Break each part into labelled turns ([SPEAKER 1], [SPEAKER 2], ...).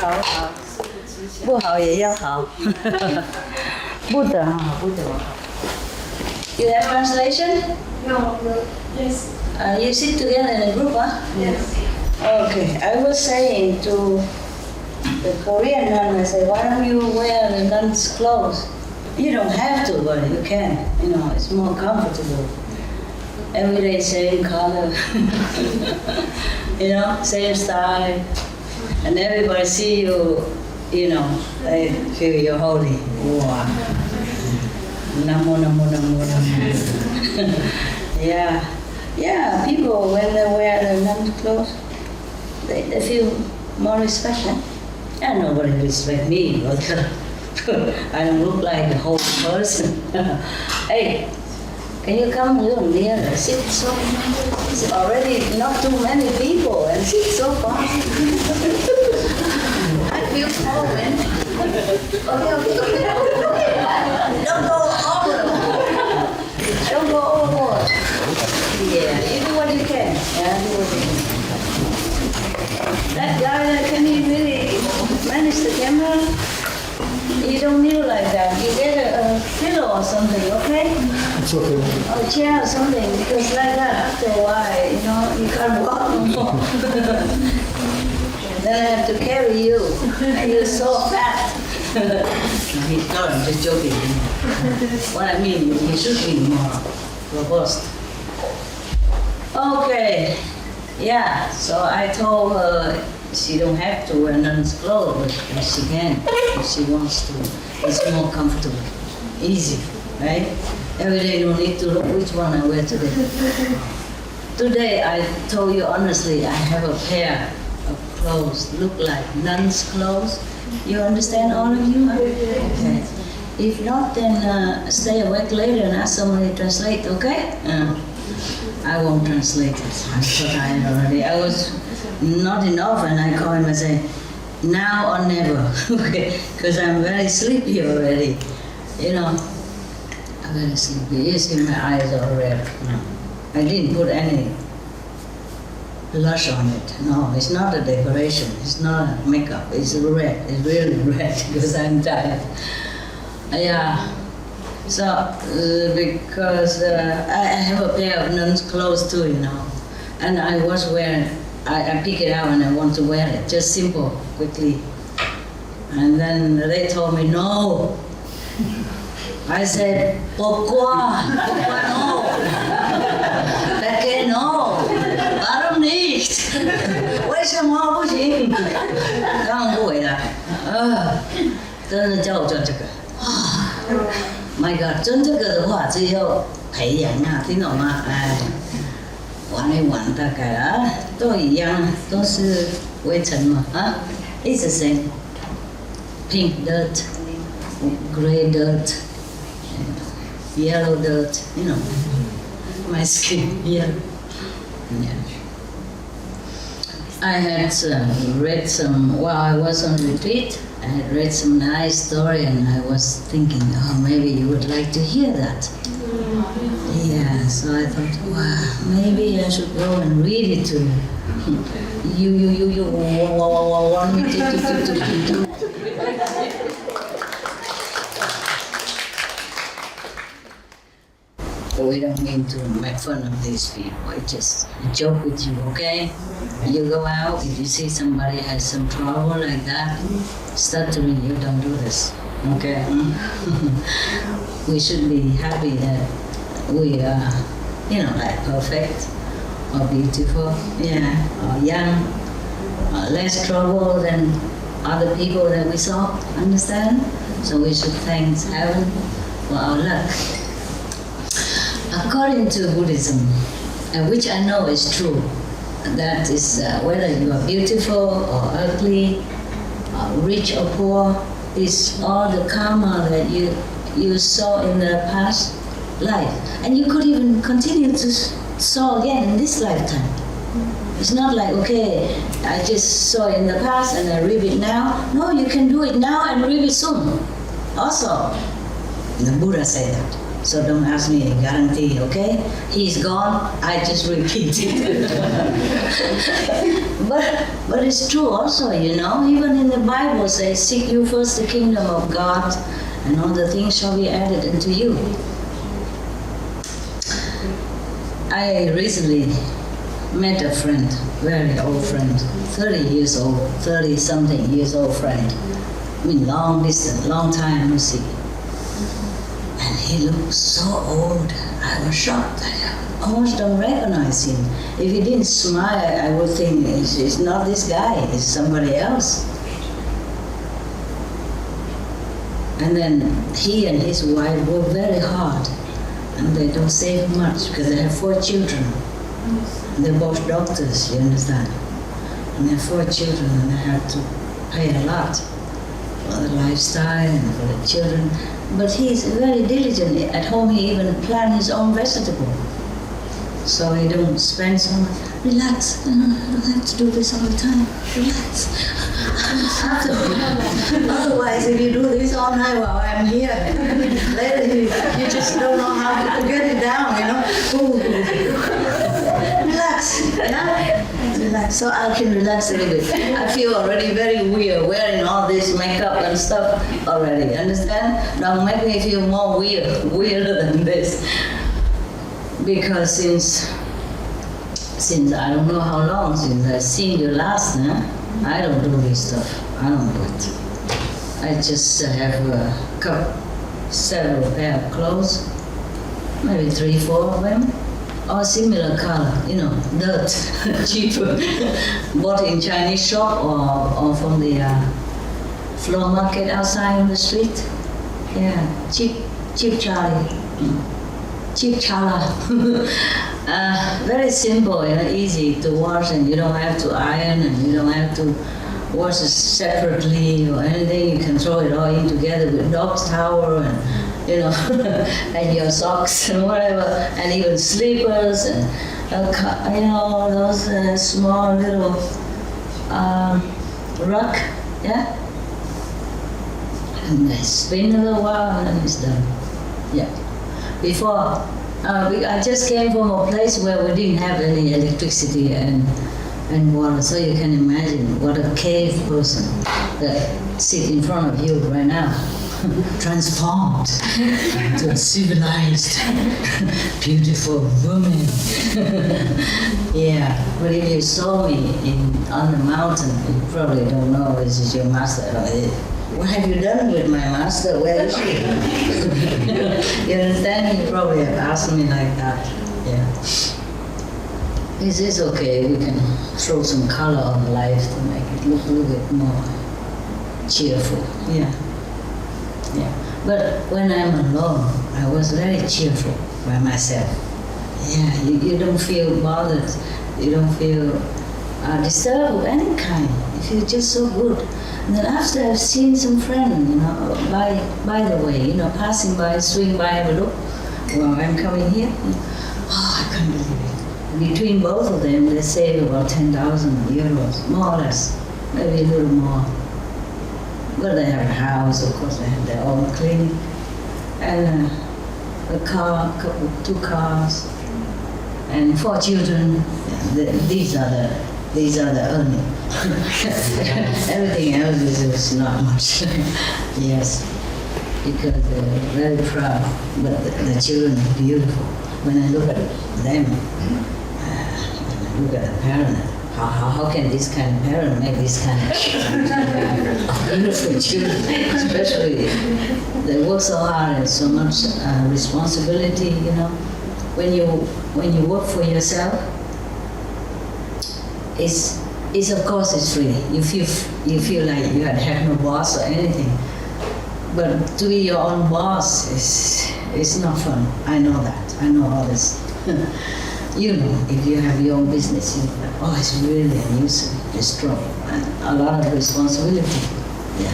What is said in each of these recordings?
[SPEAKER 1] 好好，不好也要好，不得哈，不得。You have translation?
[SPEAKER 2] No, yes.
[SPEAKER 1] You sit together in a group, huh?
[SPEAKER 2] Yes.
[SPEAKER 1] Okay, I was saying to the Korean nun, I said, why don't you wear the nun's clothes? You don't have to, but you can. You know, it's more comfortable. Every day, same color. You know, same style. And everybody see you, you know, they feel you're holy. Wow. Namo, namo, namo, namo. Yeah, people, when they wear the nun's clothes, they feel more respected. And nobody respect me, but I don't look like a whole person. Hey, can you come a little nearer? Sit so, it's already not too many people and sit so far. I feel small, man. Okay. Don't go overboard. Don't go overboard. Yeah, you do what you can. Yeah, do what you can. That guy, can he really manage the camera? You don't kneel like that. You get a pillow or something, okay?
[SPEAKER 3] It's okay.
[SPEAKER 1] Or a chair or something, because like that, after a while, you know, you can't walk no more. Then I have to carry you, and you're so fat. He's not, I'm just joking. What I mean, he should be more robust. Okay, yeah, so I told her she don't have to wear nun's clothes, but she can if she wants to. It's more comfortable, easy, right? Every day you don't need to look which one I wear today. Today, I told you honestly, I have a pair of clothes, look like nun's clothes. You understand, all of you? Okay. If not, then stay awake later and ask somebody to translate, okay? I won't translate it. I'm so tired already. I was not enough, and I call him and say, now or never, okay? Because I'm very sleepy already. You know, I'm very sleepy. You see my eyes are red. No. I didn't put any blush on it. No, it's not a decoration. It's not makeup. It's red. It's really red because I'm tired. Yeah. So, because I have a pair of nun's clothes too, you know. And I was wearing, I pick it out and I want to wear it. Just simple, quickly. And then they told me no. I said, pourquoi? Pourquoi no? Perché no? Warum nicht? 为什么不行？他们不回答。真的叫我做这个。My God， 真这个的话只有培养啊，听懂吗？哎，玩一玩大概啊，都一样，都是灰尘嘛啊。It's the same. Pink dirt, gray dirt, yellow dirt. You know, my skin yellow. Yeah. I had read some while I was on retreat. I had read some nice story, and I was thinking, oh, maybe you would like to hear that. Yeah, so I thought, wow, maybe I should go and read it to you. You want me to. We don't mean to make fun of these people. I just joke with you, okay? You go out, if you see somebody has some trouble like that, stuttering, you don't do this, okay? We should be happy that we are, you know, like perfect or beautiful, yeah, or young, or less trouble than other people that we saw, understand? So we should thank heaven for our luck. According to Buddhism, which I know is true, that is whether you are beautiful or ugly, rich or poor, is all the karma that you saw in the past life. And you could even continue to saw again in this lifetime. It's not like, okay, I just saw it in the past and I read it now. No, you can do it now and read it soon. Also, the Buddha said that. So don't ask me a guarantee, okay? He's gone, I just repeat it. but it's true also, you know, even in the Bible says, seek you first the kingdom of God, and all the things shall be added unto you. I recently met a friend, very old friend, 30-something years old friend. I mean, long distance, long time no see. And he looked so old. I was shocked. I almost don't recognize him. If he didn't smile, I would think it's not this guy, it's somebody else. And then he and his wife work very hard, and they don't save much because they have 4 children. They're both doctors, you understand? And they have 4 children, and they have to pay a lot for the lifestyle and for the children. But he's very diligent. At home he even plants his own vegetable. So he don't spend so much. Relax, you don't have to do this all the time. Relax. Otherwise, if you do this all night while I'm here, later you just don't know how to get it down, you know? Ooh. Relax, yeah? Relax, so I can relax a little bit. I feel already very weird wearing all this makeup and stuff already, understand? Don't make me feel more weirder than this. Because since I don't know how long since I've seen you last, I don't do this stuff. I don't do it. I just have several pair of clothes, maybe 3, 4 of them, all similar color, you know, dirt, cheaper, bought in Chinese shop or from the floor market outside on the street. Yeah, cheap Charlie. Cheap chala. Very simple, you know, easy to wash, and you don't have to iron, and you don't have to wash it separately or anything. You can throw it all in together with dog's towel and, you know, and your socks and whatever, and even slippers and, you know, those small little rug, yeah? And I spin a little while and then it's done. Yeah. Before, I just came from a place where we didn't have any electricity and water, so you can imagine what a cave person that sits in front of you right now, transformed to a civilized, beautiful woman. Yeah, but if you saw me on the mountain, you probably don't know this is your master. What have you done with my master? Where is she? You understand? You probably have asked me like that. Yeah. Is this okay? We can throw some color on life to make it look a little bit more cheerful. Yeah. Yeah. But when I'm alone, I was very cheerful by myself. Yeah. You don't feel bothered. You don't feel disturbed of any kind. You feel just so good. And then after I've seen some friends, you know, by the way, you know, passing by, swing by, have a look while I'm coming here. Oh, I can't believe it. Between both of them, they save about 10,000 euros, more or less, maybe a little more. But they have a house, of course, they have their own clinic, and a car, 2 cars, and 4 children. These are the earning. Everything else is not much. Yes, because they're very proud. But the children are beautiful. When I look at them, when I look at a parent, how can this kind of parent make this kind of beautiful children? Especially, they work so hard and so much responsibility. You know, when you work for yourself, it's of course it's free. You feel like you have no boss or anything. But to be your own boss is not fun. I know that. I know all this. You know, if you have your own business, it's really a nuisance. It's strong and a lot of responsibility. Yeah.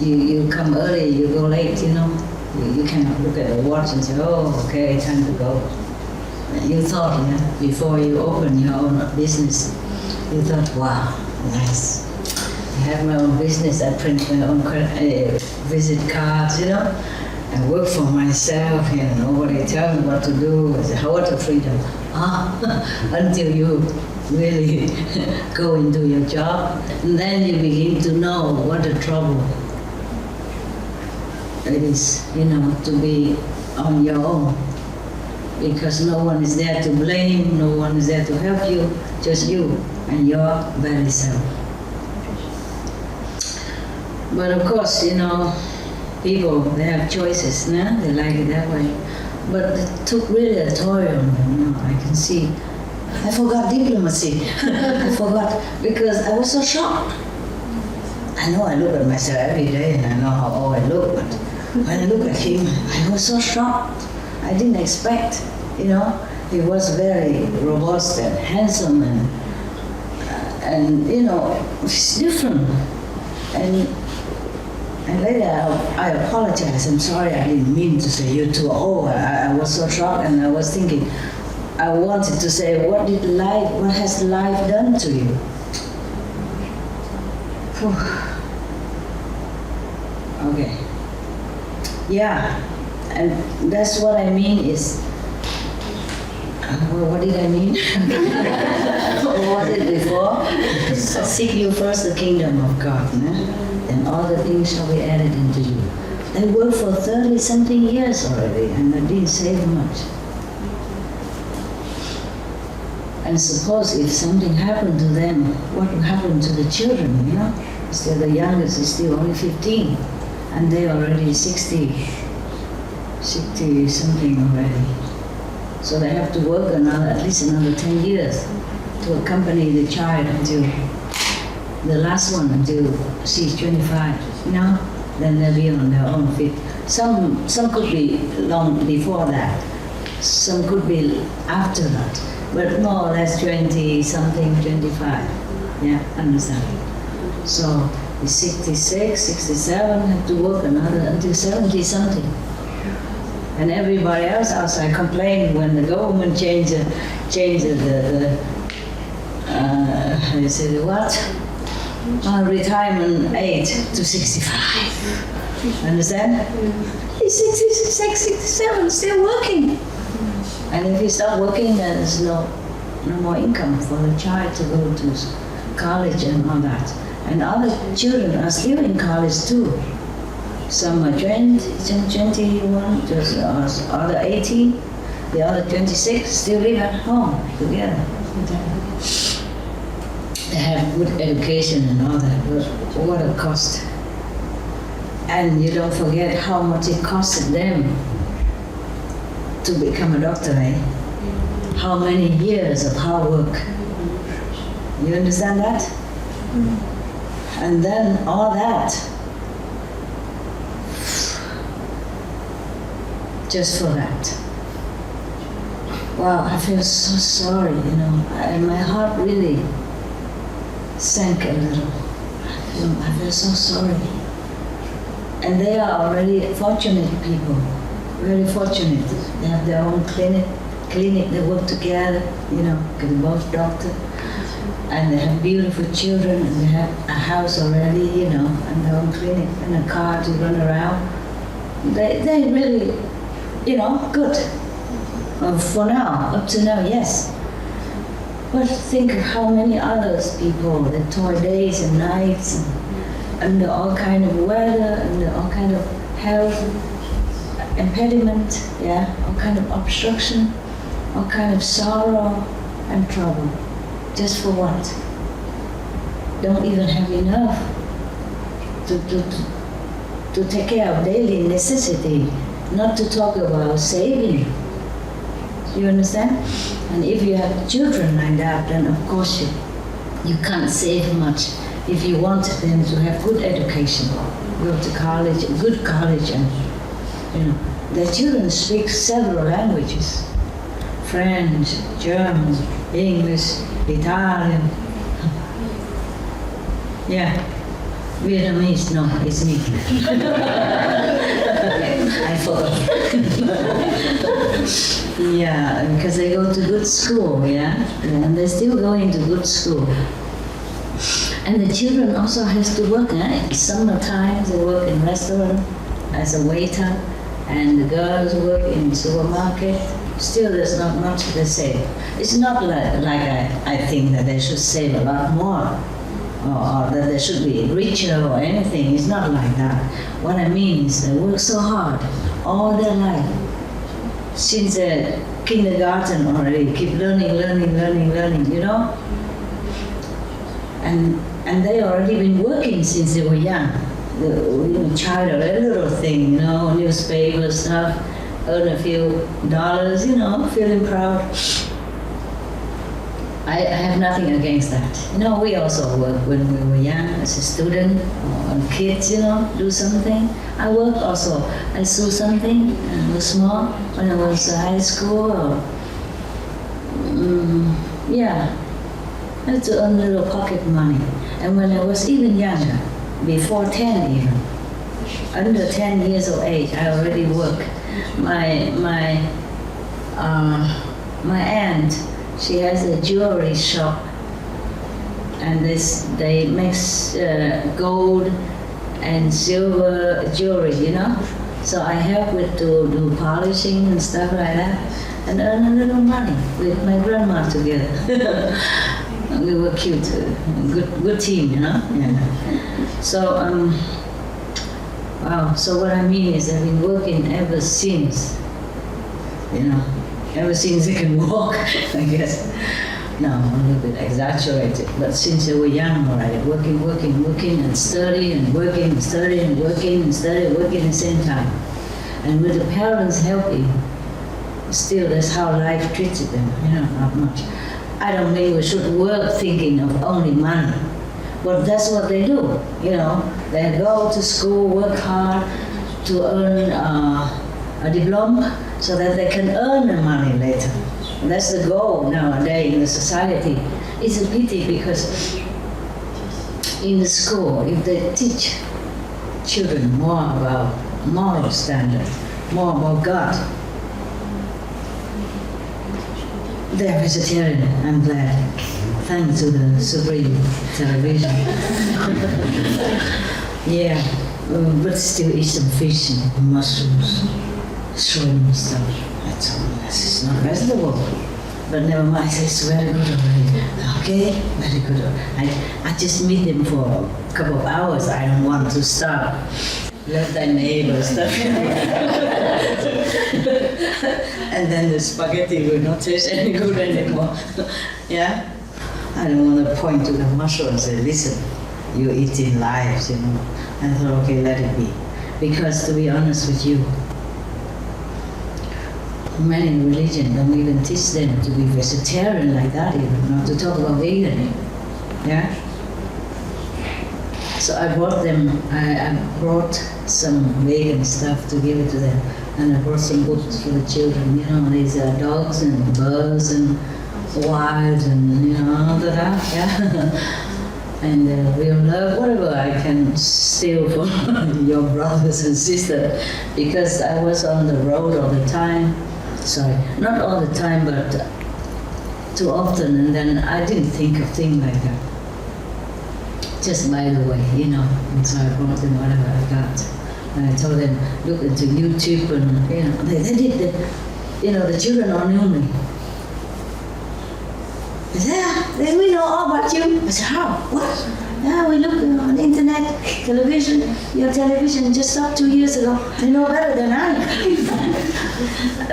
[SPEAKER 1] You come early, you go late. You know, you cannot look at the watch and say, oh, okay, time to go. You thought, before you open your own business. You thought, wow, nice. I have my own business, I print my own visit cards, you know. I work for myself, nobody tell me what to do. I said, what a freedom. Until you really go into your job, and then you begin to know what a trouble it is, to be on your own. Because no one is there to blame, no one is there to help you, just you and your very self. But of course, people, they have choices, they like it that way. But it took really a toll on them, I can see. I forgot diplomacy. I forgot, because I was so shocked. I know I look at myself every day and I know how old I look, but when I look at him, I was so shocked. I didn't expect, he was very robust and handsome and it's different. And later I apologized. I'm sorry, I didn't mean to say you're too old. I was so shocked, and I was thinking, I wanted to say, what has life done to you? Okay. Yeah, and that's what I mean is, what did I mean? What was it before? Seek you first the kingdom of God, and all the things shall be added into you. I worked for 30-something years already, and I didn't save much. And suppose if something happened to them, what would happen to the children, Still the youngest is still only 15, and they already 60 something already. So they have to work at least another 10 years to accompany the child until the last one, until she's 25. Then they'll be on their own feet. Some could be long before that. Some could be after that. But more or less 20 something, 25. Yeah, understand. So the 66, 67 have to work another until 70 something. And everybody else outside complained when the government changed retirement age to 65. Understand? He's 66, 67, still working. And if he stop working, then there's no more income for the child to go to college and all that. And other children are still in college too. Some are 20, 21, just other 18, the other 26 still live at home together. They have good education and all that, but what a cost. And you don't forget how much it costed them to become a doctor, How many years of hard work. You understand that? And then all that, just for that. Wow, I feel so sorry, and my heart really sank a little. I feel so sorry. And they are already fortunate people, very fortunate. They have their own clinic, they work together, because they're both doctors. And they have beautiful children, and they have a house already, and their own clinic, and a car to run around. They really, good. For now, up to now, yes. But think of how many others people that toil days and nights, and under all kind of weather, under all kind of health impediment, all kind of obstruction, all kind of sorrow and trouble. Just for what? Don't even have enough to take care of daily necessity, not to talk about saving. You understand? And if you have children like that, then of course you can't save much. If you want them to have good education, go to college, good college, and their children speak several languages: French, German, English, Italian. Vietnamese, no, it's me. I forgot. Because they go to good school, and they're still going to good school. And the children also has to work, In summertime, they work in restaurant as a waiter, and the girls work in supermarket. Still, there's not much they save. It's not like I think that they should save a lot more, or that they should be richer or anything. It's not like that. What I mean is they work so hard all their life, since kindergarten already, keep learning, you know? And they already been working since they were young. Child or a little thing, newspaper stuff, earn a few dollars, feeling proud. I have nothing against that. We also work when we were young as a student, or kids, do something. I work also. I sew something when I was small, when I was high school. I had to earn a little pocket money. And when I was even younger, before 10 even, under 10 years of age, I already worked. My aunt, she has a jewelry shop, and they make gold and silver jewelry, So I help with to do polishing and stuff like that, and earn a little money with my grandma together. We were cute, good team, Yeah. So wow. So what I mean is I've been working ever since, ever since I can walk, I guess. No, a little bit exaggerated, but since they were young, already working and studying and working and studying and working and studying, working at the same time. And with the parents helping, still that's how life treated them, not much. I don't think we should work thinking of only money, but that's what they do, They go to school, work hard to earn a diploma so that they can earn the money later. And that's the goal nowadays in the society. It's a pity because in the school, if they teach children more about moral standard, more about God, they're vegetarian, I'm glad. Thanks to the Supreme Television. Yeah, but still eat some fish and mushrooms, shrimp stuff. That's all. It's not vegetable. But never mind, it's very good already. Okay, very good. I just meet them for a couple of hours. I don't want to stop. Let thy neighbor stuff. And then the spaghetti will not taste any good anymore. Yeah? I don't want to point to the mushroom and say, listen, you're eating lives, I thought, okay, let it be. Because to be honest with you, many religions don't even teach them to be vegetarian like that even, not to talk about vegan. Yeah? So I brought some vegan stuff to give it to them. And I brought some books for the children, these dogs and birds and wild and, all that, yeah. And we'll love whatever I can steal from your brothers and sisters, because I was on the road all the time. Sorry, not all the time, but too often, and then I didn't think of things like that. Just by the way, and so I brought them whatever I got. And I told them, look into YouTube, and they did. The children all knew me. They said, then we know all about you. I said, how? What? Yeah, we look on the internet, television. Your television just stopped 2 years ago. They know better than I.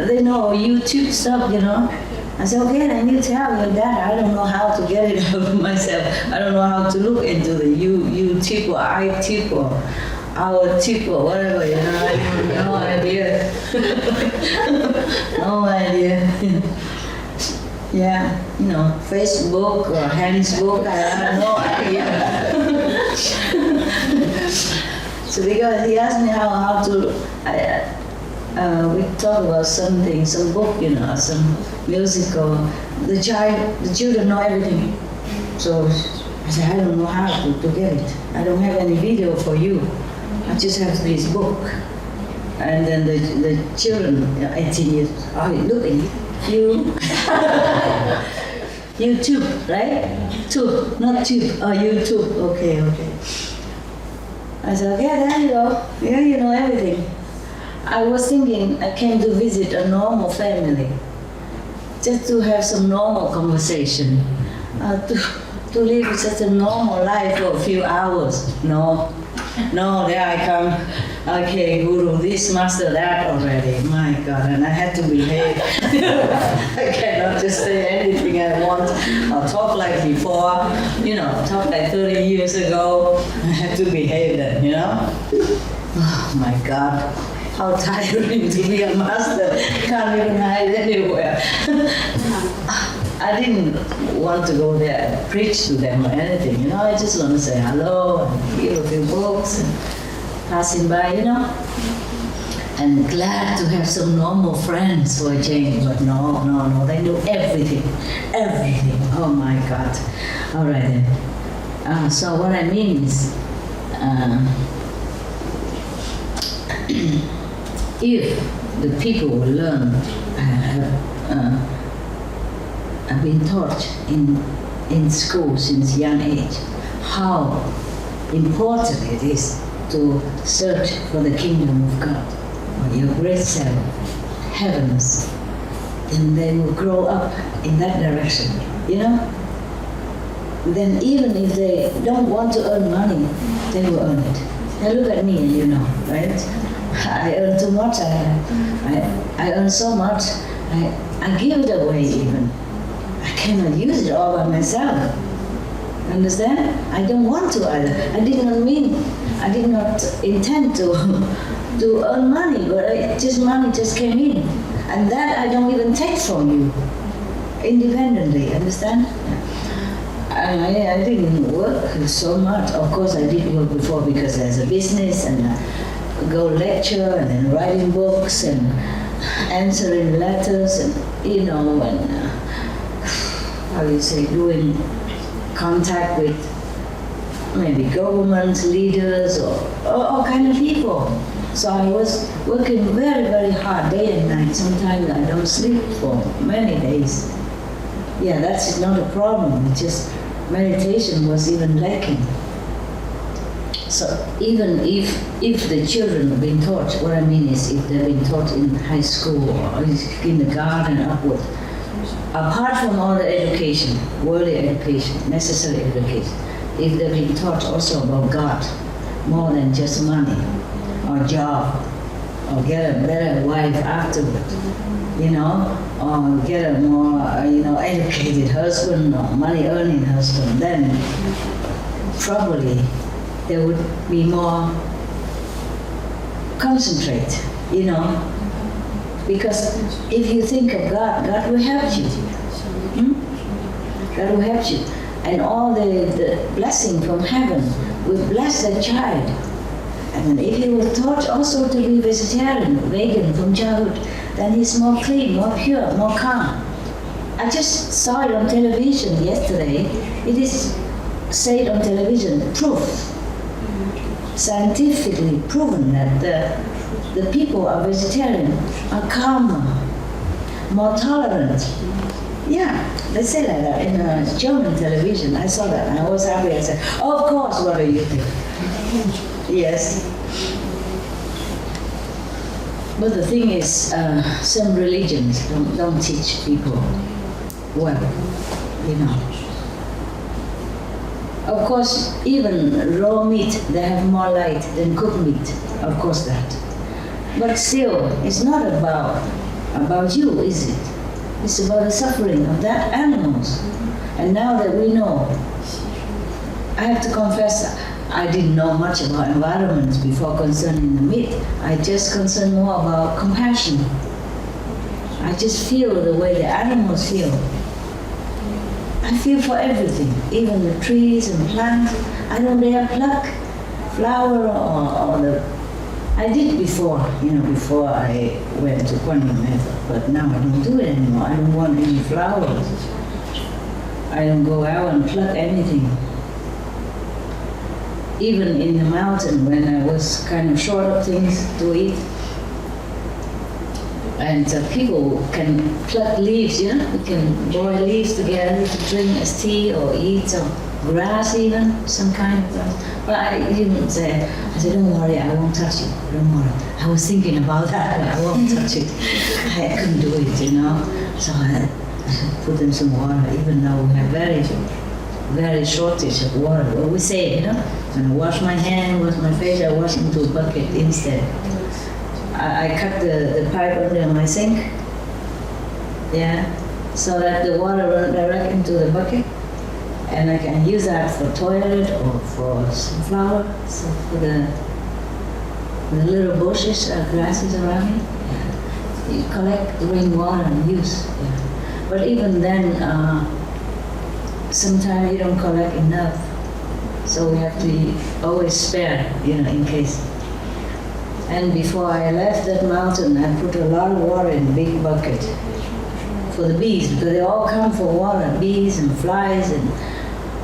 [SPEAKER 1] They know YouTube stuff, I said, okay, then you tell your dad. I don't know how to get it out of myself. I don't know how to look into the YouTube or iTube or our tip or whatever, I have no idea. No idea. Yeah, Facebook or Handsbook, I have no idea. So because he asked me how to, we talk about something, some book, some music, or the children know everything. So I said, I don't know how to get it. I don't have any video for you. I just have this book. And then the children, 18 years, look at you. YouTube, right? Tube, not tube. Oh, YouTube. Okay. I said, okay, there you go. Yeah, you know everything. I was thinking I came to visit a normal family, just to have some normal conversation, to live such a normal life for a few hours. No, there I come. Okay, Guru, this, master, that already. My God, and I had to behave. I cannot just say anything I want or talk like before, talk like 30 years ago. I had to behave then, Oh my God, how tiring to be a master. Can't even hide anywhere. I didn't want to go there and preach to them or anything, I just want to say hello and give a few books and passing by, And glad to have some normal friends for a change, but no, they knew everything. Oh my God. All right then. So what I mean is, if the people will learn, have been taught in school since young age how important it is to search for the kingdom of God, or your great self, heavens, then they will grow up in that direction, Then even if they don't want to earn money, they will earn it. Now look at me, right? I earn too much, I earn so much, I give it away even. I cannot use it all by myself. Understand? I don't want to either. I did not intend to earn money, but money just came in. And that I don't even take from you independently, understand? And I didn't work so much. Of course I did work before because there's a business and I go lecture and then writing books and answering letters and, and doing contact with maybe government leaders or all kind of people. So I was working very, very hard day and night. Sometimes I don't sleep for many days. Yeah, that's not a problem. It's just meditation was even lacking. So even if the children have been taught, what I mean is if they've been taught in high school or in kindergarten upward, apart from all the education, worldly education, necessary education, if they've been taught also about God, more than just money or job, or get a better wife afterward, or get a more, educated husband or money-earning husband, then probably there would be more concentrate, because if you think of God, God will help you. God will help you. And all the blessing from heaven will bless that child. And if he was taught also to be vegan from childhood, then he's more clean, more pure, more calm. I just saw it on television yesterday. It is said on television, proof, scientifically proven that the people are vegetarian, are calmer, more tolerant. Yeah, they say like that in German television. I saw that and I was happy. I said, oh, of course, what do you think? Yes. But the thing is, some religions don't teach people well, Of course, even raw meat, they have more light than cooked meat. Of course that. But still, it's not about you, is it? It's about the suffering of that animals. And now that we know, I have to confess, I didn't know much about environments before concerning the meat. I just concerned more about compassion. I just feel the way the animals feel. I feel for everything, even the trees and plants. I don't dare pluck flower or the. I did before, before I went to Quantum Method, but now I don't do it anymore. I don't want any flowers. I don't go out and pluck anything. Even in the mountain when I was kind of short of things to eat. And people can pluck leaves, We can boil leaves together to drink as tea or eat. grass even, some kind of grass. But I didn't say, I said, don't worry, I won't touch it, don't worry. I was thinking about that, but I won't touch it. I couldn't do it, So I put in some water, even though we have very shortage of water. Well, we say, when I wash my hand, wash my face, I wash into a bucket instead. I cut the pipe under my sink, so that the water runs direct into the bucket, and I can use that for toilet or for some flower, so for the little bushes, grasses around me. You collect rainwater and use. But even then, sometimes you don't collect enough, so we have to always spare, in case. And before I left that mountain, I put a lot of water in a big bucket for the bees, because they all come for water, bees and flies and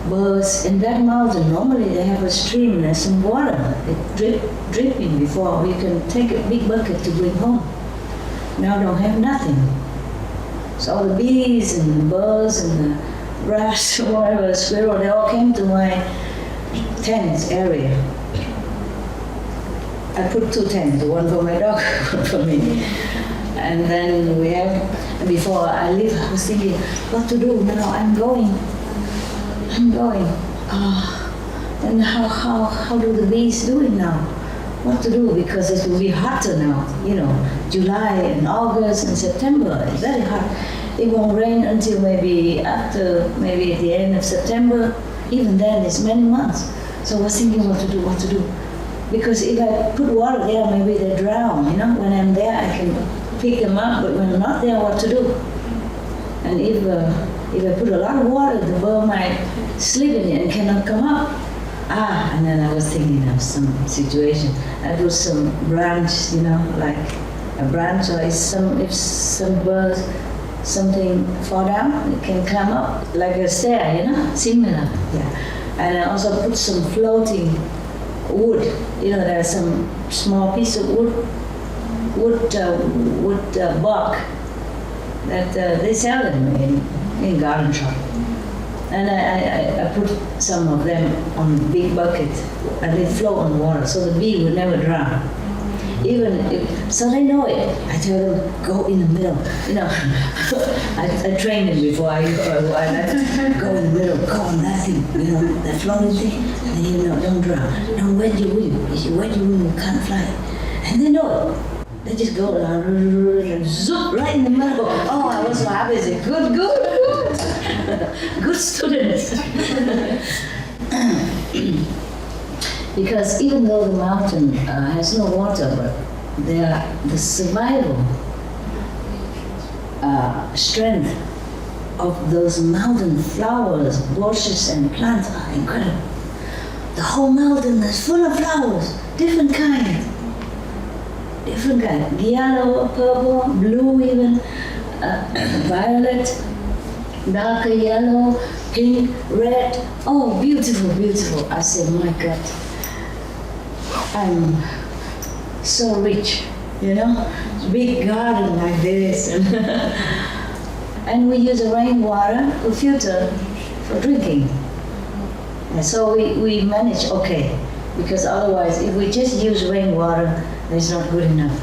[SPEAKER 1] birds. In that mountain, normally they have a stream, there's some water, it dripping before you can take a big bucket to bring home. Now don't have nothing. So all the bees and the birds and the rats, whatever, squirrel, they all came to my tent area. I put 2 tents, one for my dog, one for me. And then before I leave, I was thinking, what to do now? I'm going. And how do the bees do it now? What to do? Because it will be hotter now, July and August and September, it's very hot. It won't rain until maybe at the end of September. Even then, it's many months. So I was thinking what to do. Because if I put water there, maybe they drown, When I'm there, I can pick them up, but when I'm not there, what to do? And if I put a lot of water, the bird might sleep in it and cannot come up. And then I was thinking of some situation. I put some branch, like a branch, or if some birds, something fall down, it can climb up, like a stair, similar. And I also put some floating wood. There's some small piece of wood bark that they sell them in garden shop. And I put some of them on a big bucket, and they float on water, so the bee would never drown. So they know it. I tell them, go in the middle. I train them before I go. I go in the middle, go on that thing, that floating thing, and then don't drown. Don't wet your wing. If you wet your wing, you can't fly. And they know it. They just go and zoop right in the middle. Oh, I was so happy. I said, good. Good students. Because even though the mountain has no water, but the survival strength of those mountain flowers, bushes, and plants are incredible. The whole mountain is full of flowers, different kind, yellow, purple, blue even, violet, darker yellow, pink, red. Oh, beautiful. I said, my God, I'm so rich, big garden like this. And we use the rainwater to filter for drinking. And so we manage okay, because otherwise if we just use rainwater, it's not good enough.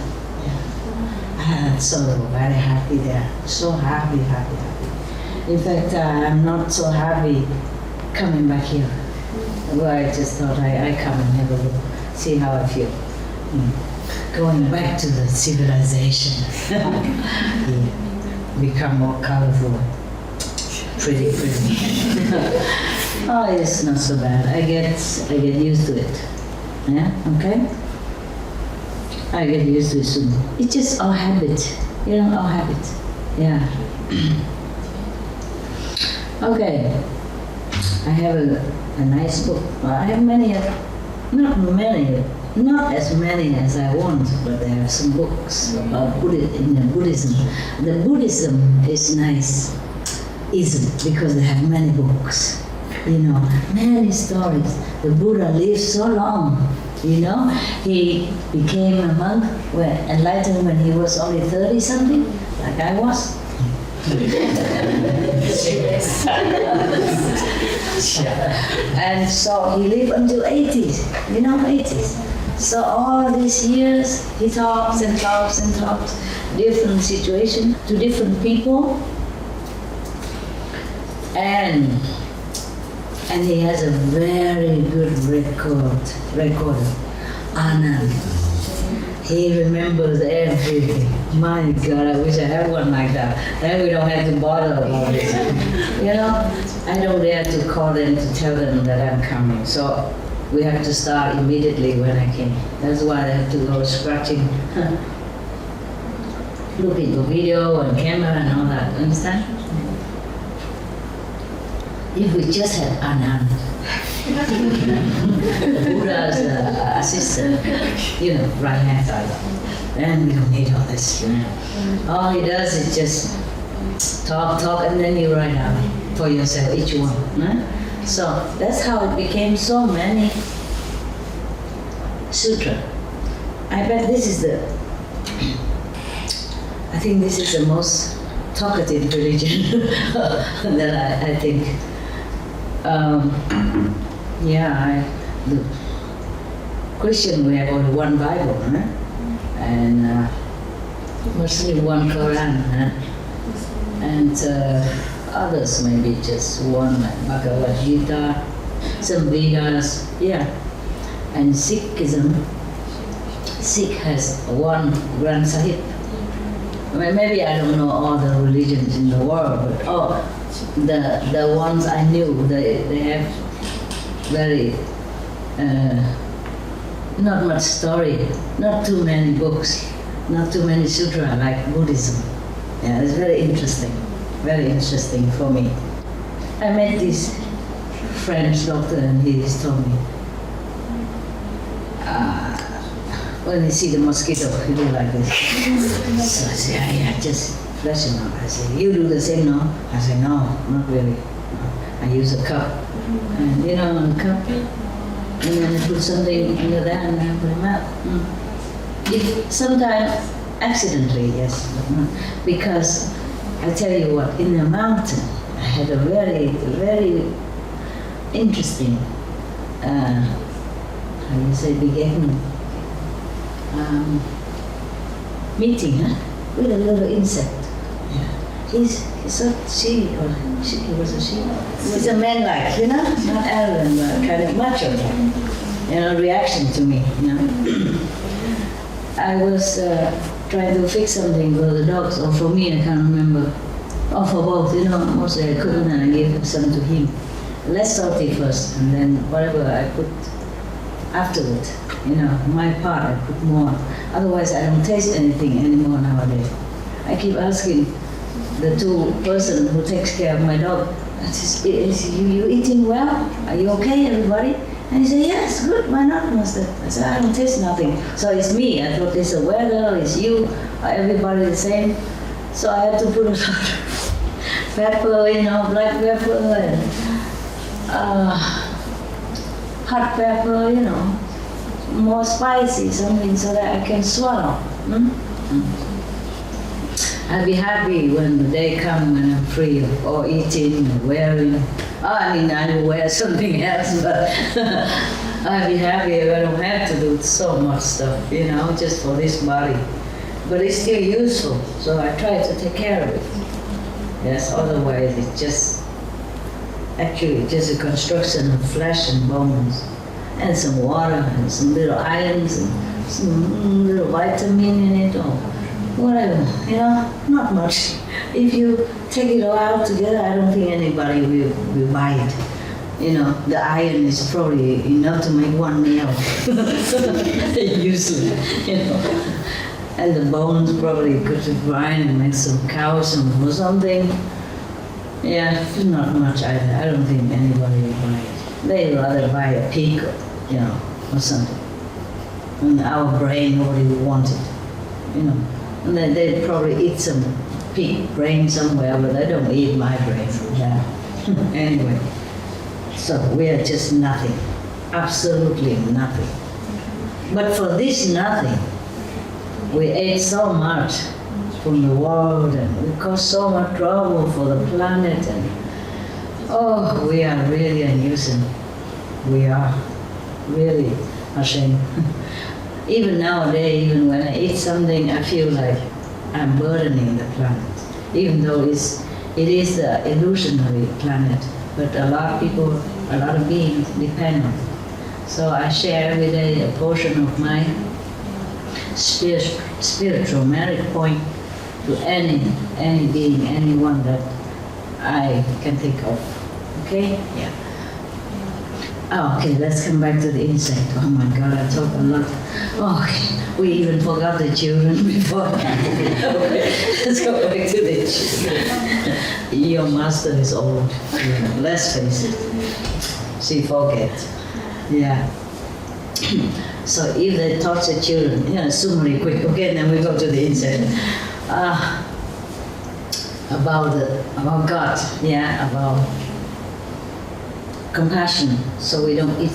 [SPEAKER 1] I'm so very happy there, so happy. In fact, I'm not so happy coming back here. Well, I just thought I come and have a look, see how I feel. Going back to the civilization. Become more colorful. Pretty. Oh, it's not so bad. I get used to it. Yeah, okay? I get used to it soon. It's just our habit. Our habit. Yeah. Okay. I have a nice book. Well, I have many, not as many as I want, but there are some books about Buddhism. The Buddhism is nice, because they have many books, many stories. The Buddha lived so long, he became a monk, enlightened when he was only 30 something, like I was. And so he lived until 80s, 80s. So all these years, he talks and talks and talks, different situations to different people. And he has a very good recorder, Anand. He remembers everything. My God, I wish I had one like that. Then we don't have to bother about it. I don't dare to call them to tell them that I'm coming. So we have to start immediately when I came. That's why I have to go scratching, looking for video and camera and all that. Understand? If we just had Anand, Buddha's assistant, right hand side, then we don't need all this. All he does is just talk, and then you write out for yourself, each one. So that's how it became so many sutra. I bet this is I think this is the most talkative religion that I think. The Christian, we have only one Bible, and Muslim one Quran, and others maybe just one like Bhagavad Gita, some Vedas, and Sikhism. Sikh has one Granth Sahib. Maybe I don't know all the religions in the world, but the ones I knew, they have very not much story, not too many books, not too many sutra like Buddhism. It's very interesting for me. I met this French doctor and he told me, when you see the mosquito, you do like this. So I say, I just flush him out. I say, you do the same, no? I say, no, not really. I use a cup. And on the cup, and then I put something under there and I put him out. Sometimes accidentally, yes, but not. Because I tell you what, in the mountain, I had a very, very interesting, beginning. Meeting with a little insect. He was a she. He's a man like, not arrogant, but kind of macho, reaction to me, I was trying to fix something for the dogs, or for me, I can't remember. Or for both, mostly I couldn't, and I gave some to him. Less salty first, and then whatever I put afterward. My part, I put more. Otherwise, I don't taste anything anymore nowadays. I keep asking the two person who takes care of my dog, is you eating well? Are you okay, everybody? And he said, yes, good, why not, master? I said, I don't taste nothing. So it's me. I thought it's the weather, it's you, everybody the same. So I had to put a lot of pepper, black pepper, and hot pepper, more spicy, something so that I can swallow. I'll be happy when the day comes when I'm free of all eating and wearing. I will wear something else, but I'll be happy if I don't have to do so much stuff, just for this body. But it's still useful, so I try to take care of it. Yes, otherwise it's just a construction of flesh and bones, and some water, and some little irons, and some little vitamin in it, or whatever, not much. If you take it all out together, I don't think anybody will buy it. The iron is probably enough to make one meal, usually, And the bones probably could grind and make some calcium or something. Not much either. I don't think anybody will buy it. They'd rather buy a pig, or something. And our brain, nobody would want it, And then they'd probably eat some pig brain somewhere, but they don't eat my brain. Anyway, so we are just nothing, absolutely nothing. But for this nothing, we ate so much from the world, and we caused so much trouble for the planet, and Oh, we are really a nuisance. We are really ashamed. Even nowadays, even when I eat something, I feel like I'm burdening the planet. Even though it is an illusionary planet, but a lot of people, a lot of beings depend on it. So I share every day a portion of my spiritual merit point to any being, anyone that I can think of. Okay? Yeah. Oh, okay, let's come back to the insect. Oh my God, I talked a lot. Oh, okay. We even forgot the children before. Okay, let's go back to the children. Your master is old. Yeah, let's face it. She forget. Yeah. So if they touch the children, summary quick. Okay, then we go to the insect. About God. Yeah, about compassion, so we don't eat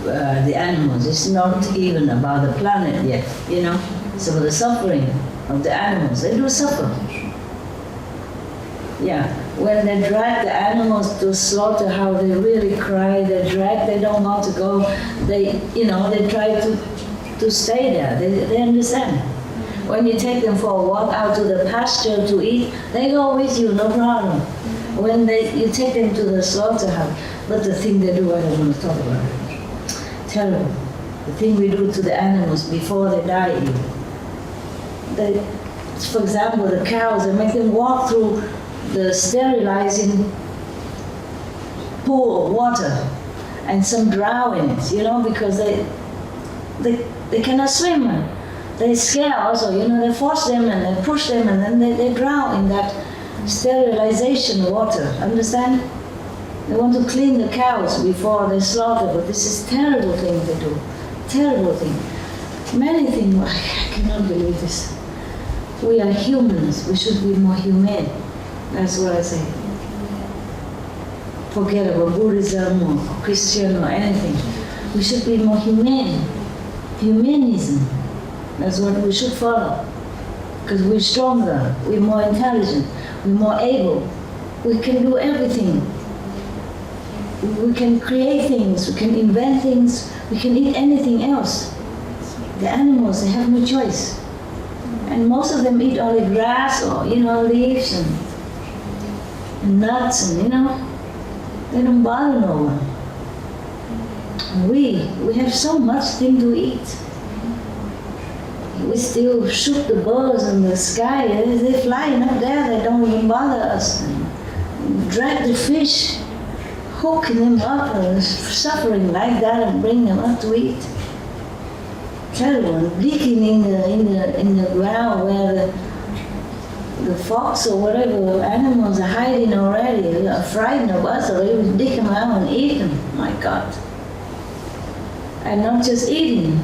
[SPEAKER 1] the animals. It's not even about the planet yet, It's about the suffering of the animals. They do suffer. Yeah, when they drag the animals to slaughterhouse, they really cry. They don't want to go. They try to stay there. They understand. When you take them for a walk out to the pasture to eat, they go with you, no problem. When you take them to the slaughterhouse, but the thing they do, I don't want to talk about it. Terrible. The thing we do to the animals before they die even. For example, the cows, they make them walk through the sterilizing pool of water, and some drown in it, because they cannot swim. They scare also, they force them and they push them and then they drown in that sterilization water, understand? They want to clean the cows before they slaughter, but this is terrible thing they do. Terrible thing. Many things, I cannot believe this. We are humans, we should be more humane. That's what I say. Forget about Buddhism or Christian or anything. We should be more humane. Humanism. That's what we should follow. Because we're stronger, we're more intelligent, we're more able. We can do everything. We can create things, we can invent things, we can eat anything else. The animals, they have no choice. And most of them eat only grass or, leaves and nuts and, they don't bother no one. We have so much thing to eat. We still shoot the birds in the sky. They're flying up there, they don't even bother us. And drag the fish, hooking them up, suffering like that, and bring them up to eat. Terrible. Digging in the ground where the fox or whatever animals are hiding already. They are frightened of us already. We dig them out and eat them. My God. And not just eating,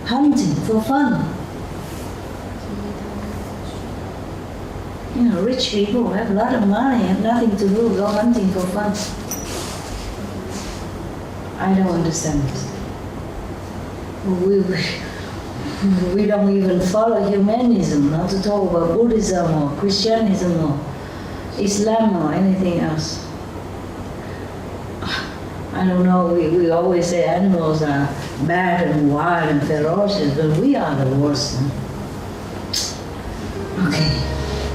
[SPEAKER 1] hunting for fun. Rich people have a lot of money, have nothing to do, go hunting for fun. I don't understand this. We don't even follow humanism, not to talk about Buddhism or Christianism or Islam or anything else. I don't know, we always say animals are bad and wild and ferocious, but we are the worst. Okay.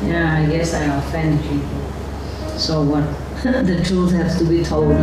[SPEAKER 1] Yeah, I guess I offend people. So what? The truth has to be told.